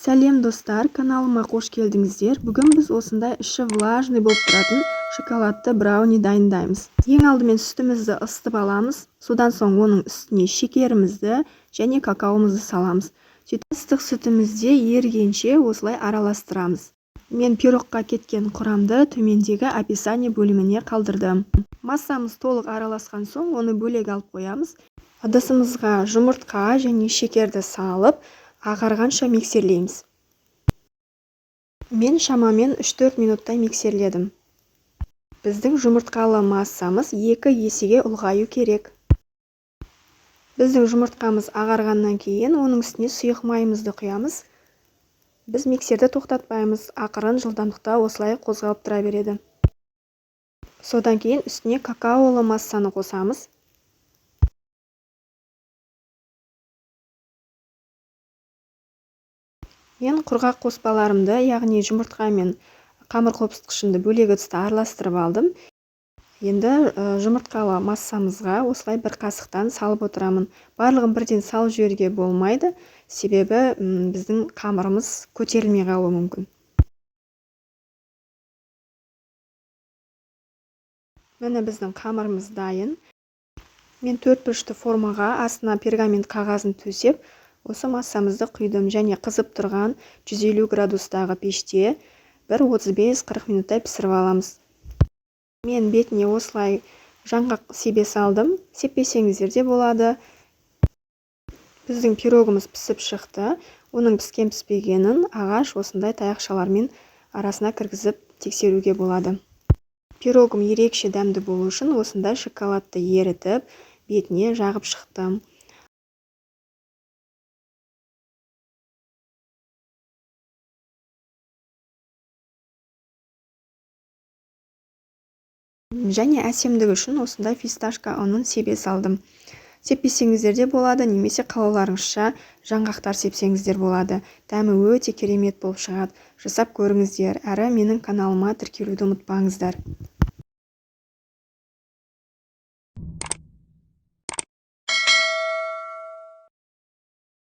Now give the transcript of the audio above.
Сәлем достар, каналыма қош келдіңіздер. Бүгін біз осындай іші влажный болып тұратын шоколадты брауни дайындаймыз. Ең алдымен сүтімізді ысытып аламыз. Содан соң оның үстіне шекерімізді және какаомызды саламыз. Сөйтіп ыстық сүтімізде ерігенше осылай араластырамыз. Мен пирогқа кеткен құрамды төмендегі описание бөліміне қалдырдым. Массамыз толық араласқан соң оны бөлек алып қоямыз. Ыдысымызға жұмыртқа және шекерді салып, ағарғанша миксерлейміз. Мен шамамен 3-4 минуттай миксерледім. Біздің жұмыртқалы массамыз 2 есеге ұлғаю керек. Біздің жұмыртқамыз ағарғаннан кейін оның үстіне сұйық майымызды құямыз. Біз миксерді тоқтатпаймыз, ақырын жылдамдықта осылай қозғалып тұра береді. Содан кейін үстіне какаолы массаны қосамыз. Мен құрғақ қоспаларымды, яғни жұмыртқа мен қамыр қопсытқышымды бөлек ыдыста араластырып алдым. Енді жұмыртқалы массамызға осылай бір қасықтан салып отырамын. Барлығын бірден салып жіберуге болмайды, себебі біздің қамырымыз көтерілмей қалуы мүмкін. Міне біздің қамырымыз дайын. Мен 4 бұрышты формаға астына пергамент қағазын төсеп, осы массамызды құйдым және қызып тұрған 150 градустағы пеште 35-40 минуттай пісіріп аламыз. Мен бетіне осылай жаңғақ себе салдым. Сеппесеңіздер де болады. Біздің пирогымыз пісіп шықты. Оның піскен-піспегенін ағаш осындай таяқшалармен арасына кіргізіп тексеруге болады. Пирогым ерекше дәмді болу үшін осындай шоколадты ерітіп, бетіне жағып шықтым. Және әсемдігі үшін осындай фисташка ұнын себе салдым. Сеппесеңіздер де болады, немесе қалауларыңызша жаңғақтар сепсеңіздер болады. Дәмі өте керемет болып шығады. Жасап көріңіздер, әрі менің каналыма тіркелуді ұмытпаңыздар.